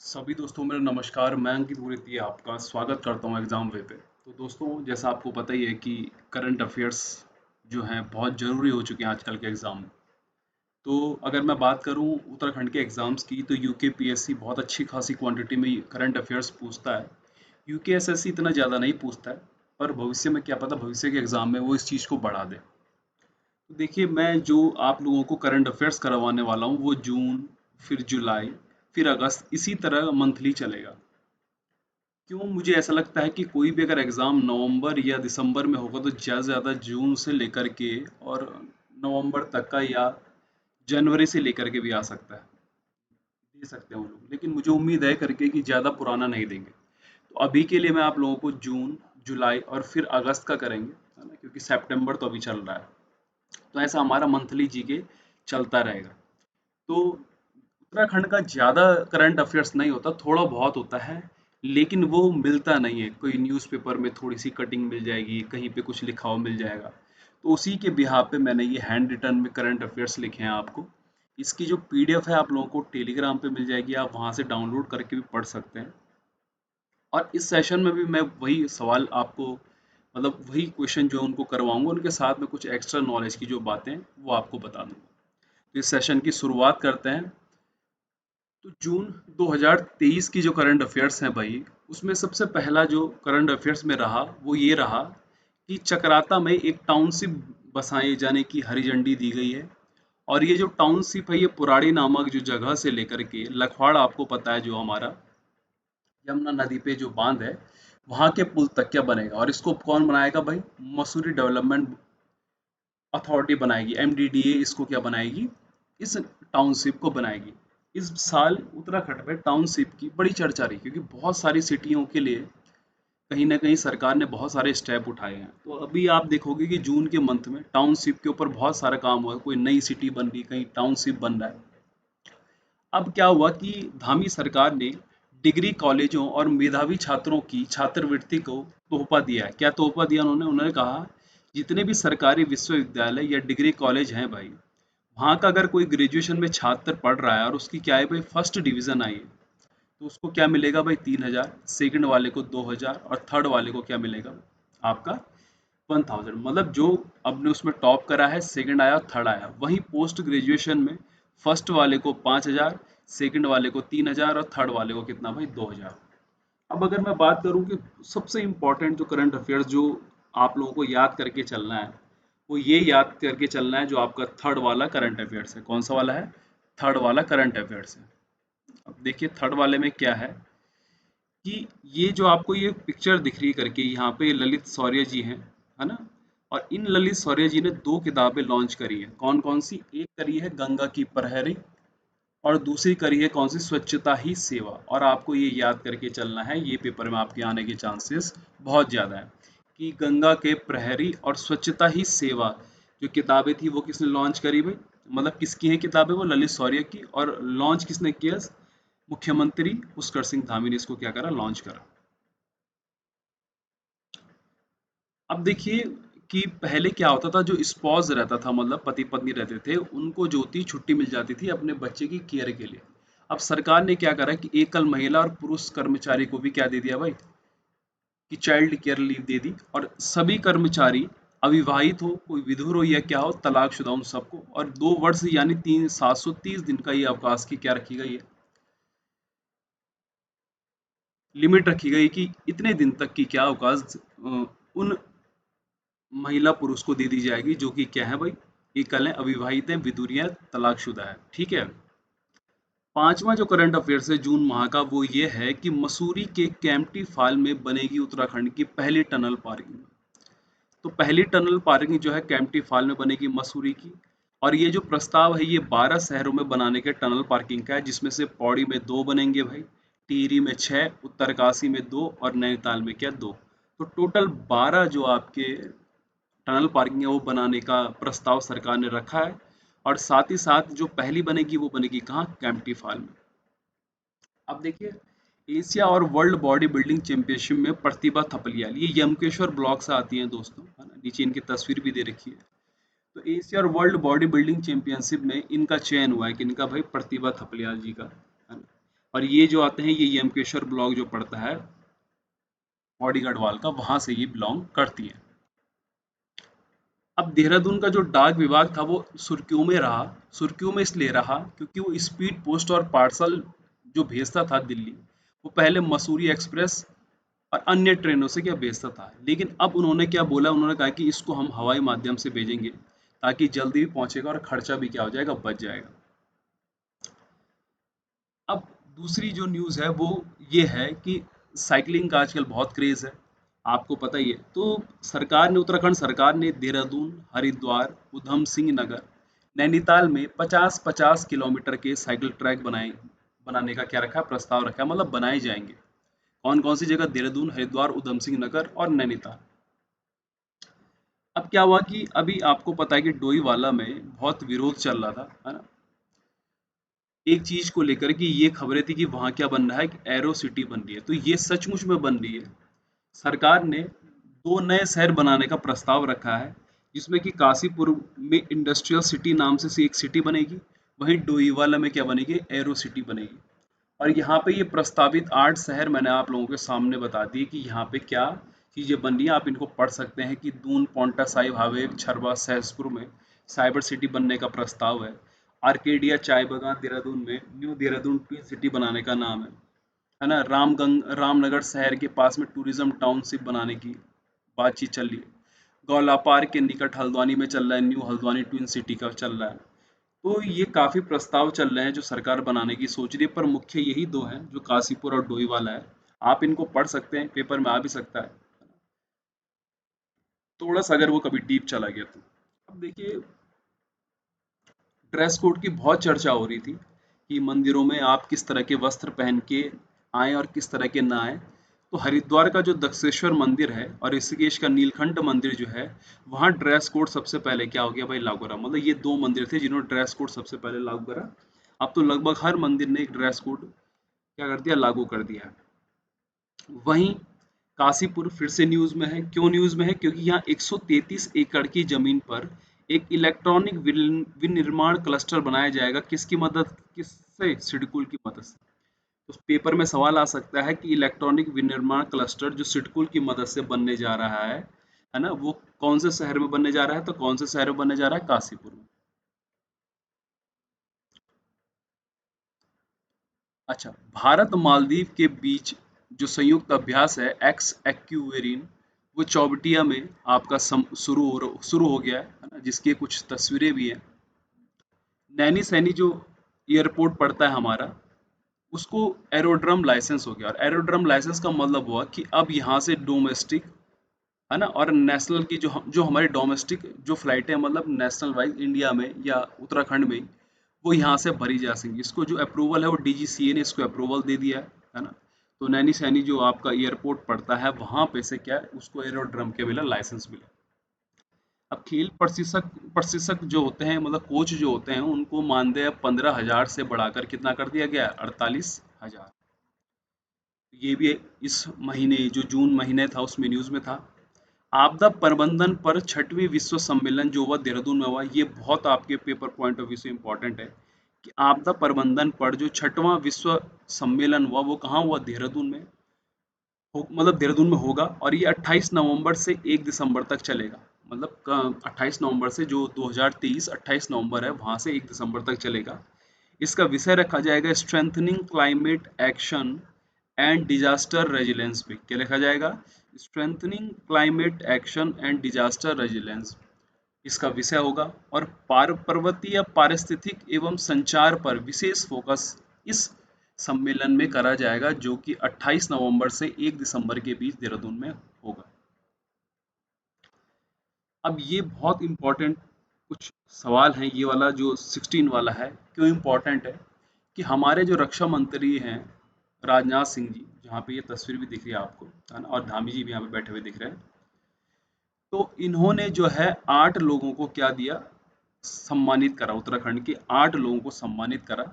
सभी दोस्तों मेरा नमस्कार। मैं अंकित गुरुती आपका स्वागत करता हूं एग्ज़ाम वे पे। तो दोस्तों जैसा आपको पता ही है कि करंट अफेयर्स जो हैं बहुत ज़रूरी हो चुके हैं आजकल के एग्ज़ाम में। तो अगर मैं बात करूं उत्तराखंड के एग्ज़ाम्स की तो यूके पीएससी बहुत अच्छी खासी क्वांटिटी में करंट अफेयर्स पूछता है। यूके एसएससी इतना ज़्यादा नहीं पूछता है, पर भविष्य में क्या पता भविष्य के एग्ज़ाम में वो इस चीज़ को बढ़ा दे। तो देखिए, मैं जो आप लोगों को करंट अफेयर्स करवाने वाला हूँ वो जून, फिर जुलाई, फिर अगस्त, इसी तरह मंथली चलेगा। क्यों मुझे ऐसा लगता है कि कोई भी अगर एग्ज़ाम नवंबर या दिसंबर में होगा तो ज़्यादा से ज़्यादा जून से लेकर के और नवंबर तक का या जनवरी से लेकर के भी आ सकता है, दे सकते हैं वो लोग। लेकिन मुझे उम्मीद है करके कि ज़्यादा पुराना नहीं देंगे। तो अभी के लिए मैं आप लोगों को जून, जुलाई और फिर अगस्त का करेंगे, है ना? क्योंकि सितंबर तो अभी चल रहा है। तो ऐसा हमारा मंथली जीके चलता रहेगा। तो उत्तराखंड का ज़्यादा करंट अफेयर्स नहीं होता, थोड़ा बहुत होता है, लेकिन वो मिलता नहीं है। कोई न्यूज़पेपर में थोड़ी सी कटिंग मिल जाएगी, कहीं पे कुछ लिखा हुआ मिल जाएगा। तो उसी के बिहाफ पे मैंने ये हैंड रिटन में करंट अफेयर्स लिखे हैं आपको। इसकी जो पीडीएफ है आप लोगों को टेलीग्राम पे मिल जाएगी, आप वहाँ से डाउनलोड करके भी पढ़ सकते हैं। और इस सेशन में भी मैं वही सवाल आपको, मतलब वही क्वेश्चन जो उनको करवाऊंगा, उनके साथ में कुछ एक्स्ट्रा नॉलेज की जो बातें वो आपको बता दूंगा। तो इस सेशन की शुरुआत करते हैं। तो जून 2023 की जो करंट अफेयर्स हैं भाई, उसमें सबसे पहला जो करंट अफेयर्स में रहा वो ये रहा कि चकराता में एक टाउनशिप बसाए जाने की हरी झंडी दी गई है। और ये जो टाउनशिप है ये पुराड़ी नामक जो जगह से लेकर के लखवाड़, आपको पता है जो हमारा यमुना नदी पे जो बांध है, वहां के पुल तक क्या बनेगा। और इसको कौन बनाएगा भाई? मसूरी डेवलपमेंट अथॉरिटी बनाएगी, एमडीडीए इसको क्या बनाएगी, इस टाउनशिप को बनाएगी। इस साल उत्तराखंड में टाउनशिप की बड़ी चर्चा रही, क्योंकि बहुत सारी सिटियों के लिए कहीं ना कहीं सरकार ने बहुत सारे स्टेप उठाए हैं। तो अभी आप देखोगे कि जून के मंथ में टाउनशिप के ऊपर बहुत सारा काम हुआ है, कोई नई सिटी बन रही, कहीं टाउनशिप बन रहा है। अब क्या हुआ कि धामी सरकार ने डिग्री कॉलेजों और मेधावी छात्रों की छात्रवृत्ति को तोहफा दिया है। क्या तोहफा दिया उन्होंने? उन्होंने कहा जितने भी सरकारी विश्वविद्यालय या डिग्री कॉलेज हैं भाई, वहाँ का अगर कोई ग्रेजुएशन में छात्र पढ़ रहा है और उसकी क्या है भाई, फर्स्ट डिवीजन आई है, तो उसको क्या मिलेगा भाई? 3,000। सेकंड वाले को 2,000 और थर्ड वाले को क्या मिलेगा? आपका 1,000। मतलब जो आपने उसमें टॉप करा है, सेकंड आया, थर्ड आया, वहीं पोस्ट ग्रेजुएशन में फर्स्ट वाले को 5,000, सेकंड वाले को 3,000 और थर्ड वाले को कितना भाई? 2,000। अब अगर मैं बात करूं कि सबसे इम्पोर्टेंट जो करंट अफेयर्स जो आप लोगों को याद करके चलना है, वो ये याद करके चलना है जो आपका थर्ड वाला करंट अफेयर्स है। कौन सा वाला है? थर्ड वाला करंट अफेयर्स है। अब देखिए थर्ड वाले में क्या है कि ये जो आपको ये पिक्चर दिख रही है करके, यहाँ पे ललित शौर्य जी हैं, है ना? और इन ललित शौर्य जी ने दो किताबें लॉन्च करी है। कौन कौन सी? एक करी है गंगा की प्रहरी, और दूसरी करी है कौन सी? स्वच्छता ही सेवा। और आपको ये याद करके चलना है, ये पेपर में आपके आने के चांसेस बहुत ज़्यादा है कि गंगा के प्रहरी और स्वच्छता ही सेवा जो किताबें थी वो किसने लॉन्च करी भाई? मतलब किसकी हैं किताबें? वो ललित शौर्य की। और लॉन्च किसने किया? मुख्यमंत्री पुष्कर सिंह धामी ने इसको क्या करा? लॉन्च करा। अब देखिए कि पहले क्या होता था, जो स्पॉज रहता था, मतलब पति पत्नी रहते थे, उनको जो थी छुट्टी मिल जाती थी अपने बच्चे की केयर के लिए। अब सरकार ने क्या करा कि एकल महिला और पुरुष कर्मचारी को भी क्या दे दिया भाई, कि चाइल्ड केयर लीव दे दी। और सभी कर्मचारी, अविवाहित हो, कोई विधुर हो या क्या हो, तलाकशुदा, उन सबको, और 2 वर्ष यानी 730 दिन का ये अवकाश की क्या रखी गई है? लिमिट रखी गई कि इतने दिन तक की क्या अवकाश उन महिला पुरुष को दे दी जाएगी जो कि क्या है भाई? एकल है, अविवाहित है, विधुरिया, तलाकशुदा है। ठीक है। पांचवा जो करंट अफेयर्स है जून माह का, वो ये है कि मसूरी के कैंपटी फाल में बनेगी उत्तराखंड की पहली टनल पार्किंग। तो पहली टनल पार्किंग जो है कैंपटी फाल में बनेगी मसूरी की। और ये जो प्रस्ताव है ये 12 शहरों में बनाने के टनल पार्किंग का है, जिसमें से पौड़ी में 2 बनेंगे भाई, टिहरी में 6, उत्तरकाशी में 2 और नैनीताल में क्या? 2। तो टोटल 12 जो आपके टनल पार्किंग है वो बनाने का प्रस्ताव सरकार ने रखा है। और साथ ही साथ जो पहली बनेगी वो बनेगी कहाँ? कैंपटी फाल में। अब देखिए, एशिया और वर्ल्ड बॉडी बिल्डिंग चैंपियनशिप में प्रतिभा थपलियाल, ये यमकेश्वर ब्लॉक से आती हैं दोस्तों, है ना? नीचे इनकी तस्वीर भी दे रखी है। तो एशिया और वर्ल्ड बॉडी बिल्डिंग चैंपियनशिप में इनका चयन हुआ है कि इनका भाई प्रतिभा थपलियाल जी का, है ना? और ये जो आते हैं ये यमकेश्वर ब्लॉक जो पड़ता है पौड़ी गढ़वाल का, वहां से ये बिलोंग करती है। अब देहरादून का जो डाक विभाग था वो सुर्खियों में रहा। सुर्खियों में इसलिए रहा क्योंकि वो स्पीड पोस्ट और पार्सल जो भेजता था दिल्ली, वो पहले मसूरी एक्सप्रेस और अन्य ट्रेनों से क्या भेजता था। लेकिन अब उन्होंने क्या बोला, उन्होंने कहा कि इसको हम हवाई माध्यम से भेजेंगे ताकि जल्दी भी पहुंचेगा और खर्चा भी क्या हो जाएगा, बच जाएगा। अब दूसरी जो न्यूज़ है वो ये है कि साइकिलिंग का आजकल बहुत क्रेज़ है, आपको पता ही है। तो सरकार ने, उत्तराखंड सरकार ने देहरादून, हरिद्वार, उधम सिंह नगर, नैनीताल में 50-50 किलोमीटर के साइकिल ट्रैक बनाने का क्या रखा है, प्रस्ताव रखा है, मतलब बनाए जाएंगे। कौन कौन सी जगह? देहरादून, हरिद्वार, उधम सिंह नगर और नैनीताल। अब क्या हुआ कि अभी आपको पता है कि डोईवाला में बहुत विरोध चल रहा था, है ना, एक चीज को लेकर कि ये खबरें थी कि वहां क्या बन रहा है कि एरो सिटी बन रही है, तो ये सचमुच में बन रही है। सरकार ने दो नए शहर बनाने का प्रस्ताव रखा है, जिसमें कि काशीपुर में इंडस्ट्रियल सिटी नाम से एक सिटी बनेगी, वहीं डोईवाला में क्या बनेगी, एरो सिटी बनेगी। और यहाँ पे ये प्रस्तावित 8 शहर मैंने आप लोगों के सामने बता दिए कि यहाँ पे क्या चीज़ें बन रही हैं, आप इनको पढ़ सकते हैं कि दून, पाउंटा साहिब, हावे, छरबा, सहसपुर में साइबर सिटी बनने का प्रस्ताव है। आर्केडिया चाय बागान देहरादून में न्यू देहरादून ट्विन सिटी बनाने का नाम है ना। रामनगर शहर के पास में टूरिज्म टाउनशिप बनाने की बातचीत चल रही है। गौला पार्क के निकट हल्द्वानी में चल रहा है, न्यू हल्द्वानी ट्विन सिटी का चल रहा है। तो ये काफी प्रस्ताव चल रहे हैं जो सरकार बनाने की सोच रही है, पर मुख्य यही दो हैं जो काशीपुर और डोईवाला है। आप इनको पढ़ सकते हैं, पेपर में आ भी सकता है थोड़ा सा अगर वो कभी डीप चला गया तो। अब देखिए, ड्रेस कोड की बहुत चर्चा हो रही थी कि मंदिरों में आप किस तरह के वस्त्र पहन के आए और किस तरह के ना आए। तो हरिद्वार का जो दक्षेश्वर मंदिर है और ऋषिकेश का नीलकंठ मंदिर जो है, वहाँ ड्रेस कोड सबसे पहले क्या हो गया भाई, लागू करा। मतलब ये दो मंदिर थे जिन्होंने ड्रेस कोड सबसे पहले लागू करा। अब तो लगभग हर मंदिर ने एक ड्रेस कोड क्या कर दिया, लागू कर दिया है। वहीं काशीपुर फिर से न्यूज में है। क्यों न्यूज में है? क्योंकि यहाँ 133 एकड़ की जमीन पर एक इलेक्ट्रॉनिक विनिर्माण क्लस्टर बनाया जाएगा। किसकी मदद, किससे? सिडकुल की मदद से। उस पेपर में सवाल आ सकता है कि इलेक्ट्रॉनिक विनिर्माण क्लस्टर जो सिडकुल की मदद से बनने जा रहा है ना, वो कौन से शहर में बनने जा रहा है? तो कौन से शहर में बनने जा रहा है? काशीपुर में। अच्छा, भारत मालदीव के बीच जो संयुक्त अभ्यास है एक्स एक्यूवेरिन, वो चौबटिया में आपका शुरू हो गया है ना, जिसकी कुछ तस्वीरें भी हैं। नैनी सैनी जो एयरपोर्ट पड़ता है हमारा, उसको एरोड्रम लाइसेंस हो गया। और एरोड्रम लाइसेंस का मतलब हुआ कि अब यहाँ से डोमेस्टिक, है ना, और नेशनल की जो हमारी डोमेस्टिक जो फ्लाइट है, मतलब नेशनल वाइज इंडिया में या उत्तराखंड में, वो यहाँ से भरी जा सकेंगी। इसको जो अप्रूवल है वो डीजीसीए ने इसको अप्रूवल दे दिया है ना। तो नैनी सैनी जो आपका एयरपोर्ट पड़ता है वहाँ पे से क्या है, उसको एरोड्रम के मिला, लाइसेंस मिला। अब खेल प्रशिक्षक प्रशिक्षक जो होते हैं, मतलब कोच जो होते हैं, उनको मानदेय 15,000 से बढ़ाकर कितना कर दिया गया है, 48,000। ये भी इस महीने, जो जून महीने था उसमें न्यूज में था। आपदा प्रबंधन पर छठवीं विश्व सम्मेलन जो हुआ देहरादून में हुआ, ये बहुत आपके पेपर पॉइंट ऑफ व्यू से इम्पोर्टेंट है कि आपदा प्रबंधन पर जो छठवां विश्व सम्मेलन हुआ वो कहाँ हुआ, देहरादून में मतलब देहरादून में होगा। और ये 28 नवंबर से 1 दिसंबर तक चलेगा। मतलब 28 नवंबर से, जो 2023 28 नवंबर है, वहां से 1 दिसंबर तक चलेगा। इसका विषय रखा जाएगा strengthening climate action and disaster resilience पे। क्या लिखा जाएगा? Strengthening climate action and disaster resilience इसका विषय होगा। और पर्वतीय पारिस्थितिक एवं संचार पर विशेष फोकस इस सम्मेलन में करा जाएगा, जो कि 28 नवंबर से 1 दिसंबर के बीच देहरादून में होगा। अब ये बहुत इंपॉर्टेंट कुछ सवाल हैं। ये वाला जो 16 वाला है, क्यों इंपॉर्टेंट है कि हमारे जो रक्षा मंत्री हैं राजनाथ सिंह जी, जहाँ पे ये तस्वीर भी दिख रही है आपको, है ना, और धामी जी भी यहाँ पे बैठे हुए दिख रहे हैं। तो इन्होंने जो है 8 लोगों को क्या दिया, सम्मानित करा। उत्तराखंड के 8 लोगों को सम्मानित करा,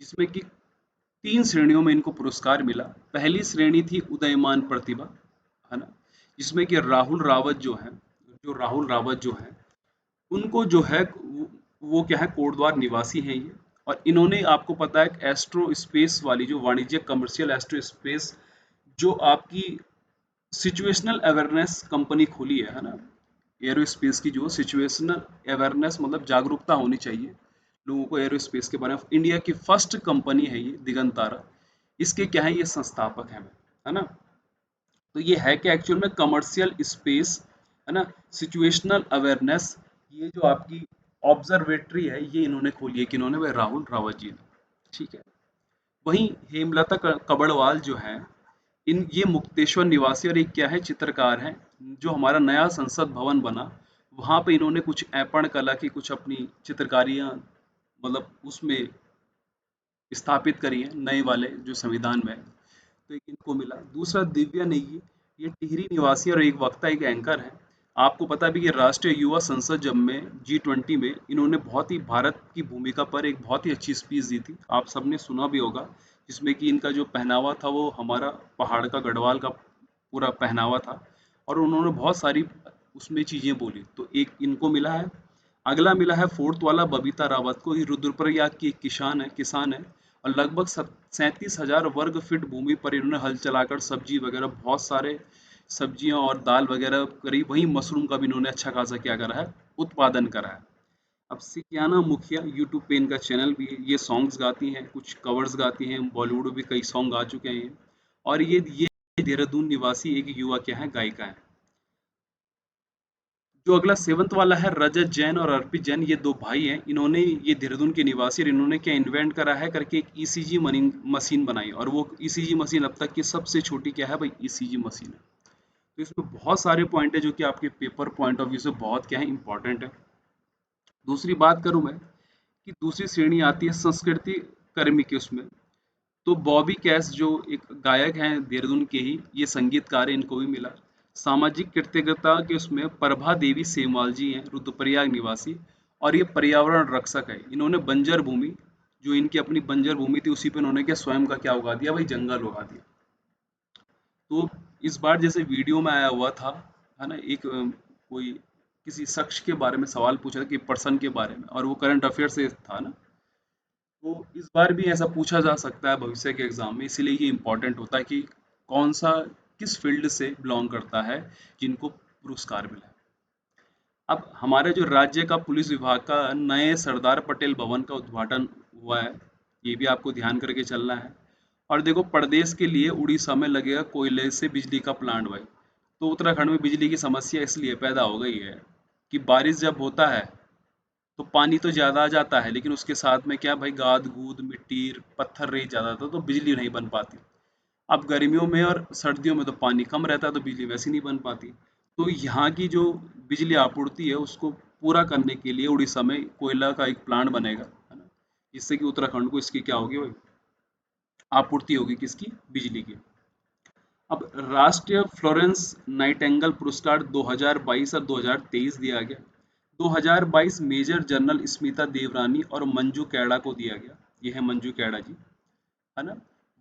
जिसमें कि 3 श्रेणियों में इनको पुरस्कार मिला। पहली श्रेणी थी उदयमान प्रतिभा, है ना, जिसमें कि राहुल रावत जो हैं, उनको जो है वो क्या है, कोटद्वार निवासी हैं ये। और इन्होंने, आपको पता है, एस्ट्रो स्पेस वाली जो वाणिज्यिक कमर्शियल एस्ट्रो स्पेस जो आपकी सिचुएशनल अवेयरनेस कंपनी खुली है ना, एरोस्पेस की जो सिचुएशनल अवेयरनेस मतलब जागरूकता होनी चाहिए लोगों को एरोस्पेस के बारे में। इंडिया की फर्स्ट कंपनी है ये दिगंतारा, इसके क्या है, ये संस्थापक है ना। तो ये है कि एक्चुअल में कमर्शियल स्पेस, है ना, सिचुएशनल अवेयरनेस, ये जो आपकी ऑब्जर्वेटरी है ये इन्होंने खोली है, कि इन्होंने, भाई राहुल रावत जी ने, ठीक है। वहीं हेमलता कबड़वाल जो है, इन ये मुक्तेश्वर निवासी और एक क्या है, चित्रकार हैं। जो हमारा नया संसद भवन बना, वहाँ पे इन्होंने कुछ ऐपण कला की कुछ अपनी चित्रकारियाँ मतलब उसमें स्थापित करी हैं, नए वाले जो संविधान में है। तो एक इनको मिला। दूसरा दिव्या नेगी, ये टिहरी निवासी और एक वक्ता, एक एंकर है। आपको पता भी कि राष्ट्रीय युवा संसद जब में G20 में इन्होंने बहुत ही भारत की भूमिका पर एक बहुत ही अच्छी स्पीच दी थी, आप सबने सुना भी होगा, जिसमें कि इनका जो पहनावा था वो हमारा पहाड़ का गढ़वाल का पूरा पहनावा था, और उन्होंने बहुत सारी उसमें चीज़ें बोली। तो एक इनको मिला है। अगला मिला है फोर्थ वाला बबीता रावत को, ये रुद्रप्रयाग की एक किसान है और लगभग 37,000 वर्ग फीट भूमि पर इन्होंने हल चलाकर सब्जी वगैरह बहुत सारे सब्जियां और दाल वगैरह करी। वहीं मशरूम का भी इन्होंने अच्छा खासा क्या करा है, उत्पादन करा है। अब सिकियाना मुखिया, यूट्यूब पे इनका चैनल भी है, ये सॉन्ग्स गाती हैं, कुछ कवर्स गाती हैं, बॉलीवुड में भी कई सॉन्ग गा चुके हैं ये। और ये देहरादून निवासी एक युवा क्या है, गायिका है। जो अगला सेवंथ वाला है, रजत जैन और अर्पित जैन, ये दो भाई हैं। इन्होंने, ये देहरादून के निवासी, और इन्होंने क्या इन्वेंट करा है करके एक ईसीजी मशीन बनाई, और वो ईसीजी मशीन अब तक की सबसे छोटी क्या है भाई, ईसीजी मशीन है। तो इसमें बहुत सारे पॉइंट है जो कि आपके पेपर पॉइंट ऑफ व्यू से बहुत क्या है, इंपॉर्टेंट है। दूसरी बात करूं मैं, कि दूसरी श्रेणी आती है संस्कृति कर्मी के उसमें। तो बॉबी कैश जो एक गायक हैं देहरादून के ही, ये संगीतकार है, इनको भी मिला। सामाजिक कृतज्ञता के उसमें प्रभा देवी सेमवाल जी हैं, रुद्रप्रयाग निवासी, और ये पर्यावरण रक्षक है। इन्होंने बंजर भूमि, जो इनकी अपनी बंजर भूमि थी, उसी पे इन्होंने क्या स्वयं का क्या उगा दिया भाई, जंगल उगा दिया। तो इस बार जैसे वीडियो में आया हुआ था, है ना, एक कोई किसी शख्स के बारे में सवाल पूछा था, कि पर्सन के बारे में, और वो करंट अफेयर से था ना। तो इस बार भी ऐसा पूछा जा सकता है भविष्य के एग्जाम में, इसीलिए ये इम्पोर्टेंट होता है कि कौन सा, किस फील्ड से बिलोंग करता है जिनको पुरस्कार मिला है। अब हमारे जो राज्य का पुलिस विभाग का नए सरदार पटेल भवन का उद्घाटन हुआ है, ये भी आपको ध्यान करके चलना है। और देखो, प्रदेश के लिए उड़ीसा में लगेगा कोयले से बिजली का प्लांट भाई। तो उत्तराखंड में बिजली की समस्या इसलिए पैदा हो गई है कि बारिश जब होता है तो पानी तो ज़्यादा आ जाता है, लेकिन उसके साथ में क्या भाई, गाद गूद मिट्टी पत्थर रह जाता था, तो बिजली नहीं बन पाती। अब गर्मियों में और सर्दियों में तो पानी कम रहता है, तो बिजली वैसे नहीं बन पाती। तो यहाँ की जो बिजली आपूर्ति है उसको पूरा करने के लिए उड़ीसा में कोयला का एक प्लांट बनेगा, है ना, जिससे कि उत्तराखंड को इसकी क्या होगी भाई, आपूर्ति होगी किसकी, बिजली की। अब राष्ट्रीय फ्लोरेंस नाइटेंगल पुरस्कार 2022 और 2023 दिया गया। 2022 मेजर जनरल स्मिता देवरानी और मंजू कैड़ा को दिया गया। ये है मंजू कैड़ा जी, है ना।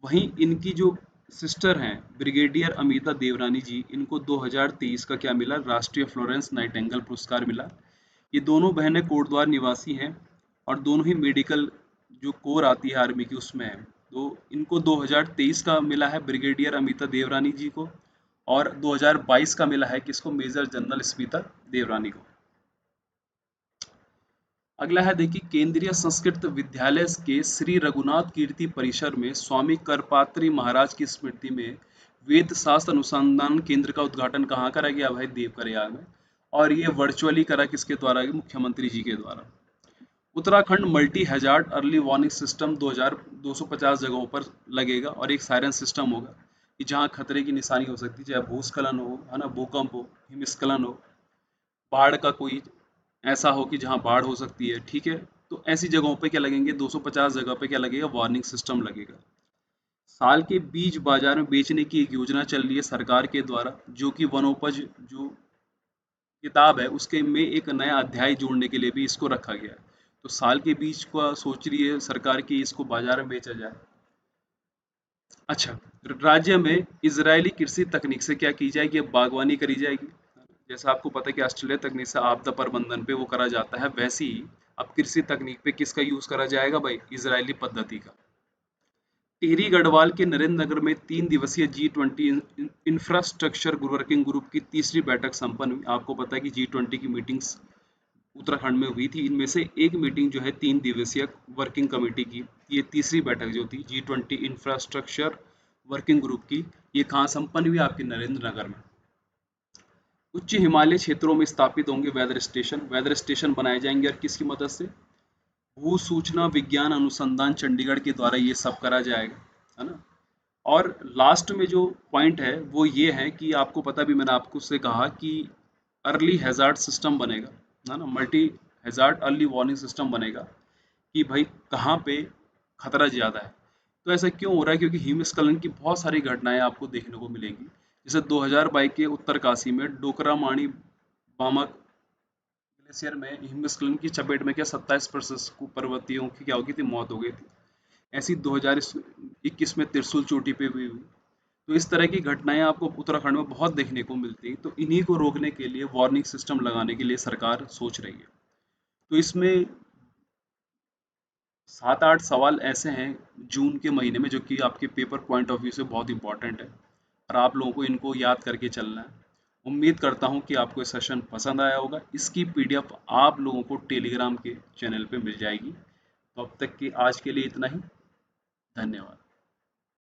वहीं इनकी जो सिस्टर हैं ब्रिगेडियर अमिता देवरानी जी, इनको 2023 का क्या मिला, राष्ट्रीय फ्लोरेंस नाइटेंगल पुरस्कार मिला। ये दोनों बहनें कोटद्वार निवासी हैं, और दोनों ही मेडिकल जो कोर आती है आर्मी की उसमें है। तो इनको 2023 का मिला है ब्रिगेडियर अमिता देवरानी जी को, और 2022 का मिला है किसको, मेजर जनरल स्मिता देवरानी को। अगला है देखिए, केंद्रीय संस्कृत विद्यालय के श्री रघुनाथ कीर्ति परिसर में स्वामी करपात्री महाराज की स्मृति में वेद शास्त्र अनुसंधान केंद्र का उद्घाटन कहाँ करा गया भाई, देवप्रयाग में। और ये वर्चुअली करा किसके द्वारा, मुख्यमंत्री जी के द्वारा। Uttarakhand multi hazard early warning system 2250 जगहों पर लगेगा, और एक सायरन सिस्टम होगा कि जहां खतरे की निशानी हो सकती है, चाहे भूस्खलन हो, है ना, भूकंप हो, हिमस्खलन हो, बाढ़ का कोई ऐसा हो कि जहां बाढ़ हो सकती है, ठीक है। तो ऐसी जगहों पे क्या लगेंगे, 250 जगह पे क्या लगेगा, वार्निंग सिस्टम लगेगा। साल के बीज बाजार में बेचने की एक योजना चल रही है सरकार के द्वारा, जो कि वनोपज जो किताब है उसके में एक नया अध्याय जोड़ने के लिए भी इसको रखा गया है। तो साल के बीज का सोच रही है सरकार की इसको बाजार में बेचा जाए। अच्छा, राज्य में इजरायली कृषि तकनीक से क्या की जाएगी, अब बागवानी करी जाएगी। जैसा आपको पता है कि ऑस्ट्रेलिया तकनीक से आपदा प्रबंधन पे वो करा जाता है, वैसे ही अब कृषि तकनीक पे किसका यूज करा जाएगा भाई? इजरायली पद्धति का। टिहरी गढ़वाल के नरेंद्र नगर में 3 दिवसीय G20 इंफ्रास्ट्रक्चर वर्किंग ग्रुप की तीसरी बैठक संपन्न हुई। आपको पता है कि G20 की मीटिंग्स उत्तराखंड में हुई थी। इनमें से एक मीटिंग जो है 3 दिवसीय वर्किंग कमेटी की, ये तीसरी बैठक जो थी G20 इंफ्रास्ट्रक्चर वर्किंग ग्रुप की, ये कहाँ संपन्न हुई? आपके नरेंद्र नगर में। उच्च हिमालय क्षेत्रों में स्थापित होंगे वेदर स्टेशन। वेदर स्टेशन बनाए जाएंगे और किसकी मदद से? भू सूचना विज्ञान अनुसंधान चंडीगढ़ के द्वारा ये सब करा जाएगा, है ना। और लास्ट में जो पॉइंट है वो ये है कि आपको पता भी, मैंने आपको से कहा कि अर्ली हैजार्ड सिस्टम बनेगा, है ना, multi hazard early warning system बनेगा कि भाई कहाँ पे खतरा ज़्यादा है। तो ऐसा क्यों हो रहा है? क्योंकि हिमस्खलन की बहुत सारी घटनाएं आपको देखने को मिलेंगी। जैसे 2022 के उत्तरकाशी में डोकरा माणी बामक ग्लेशियर में हिमस्खलन की चपेट में क्या 27% पर्वतियों की क्या हो गई थी? मौत हो गई थी। ऐसी 2021 में त्रिशूल चोटी पे भी हुई। तो इस तरह की घटनाएं आपको उत्तराखंड में बहुत देखने को मिलती हैं। तो इन्हीं को रोकने के लिए वार्निंग सिस्टम लगाने के लिए सरकार सोच रही है। तो इसमें 7-8 सवाल ऐसे हैं जून के महीने में जो कि आपके पेपर पॉइंट ऑफ व्यू से बहुत इंपॉर्टेंट है और आप लोगों को इनको याद करके चलना है। उम्मीद करता हूँ कि आपको ये सेशन पसंद आया होगा। इसकी पीडीएफ आप लोगों को टेलीग्राम के चैनल पे मिल जाएगी। तो अब तक की आज के लिए इतना ही। धन्यवाद।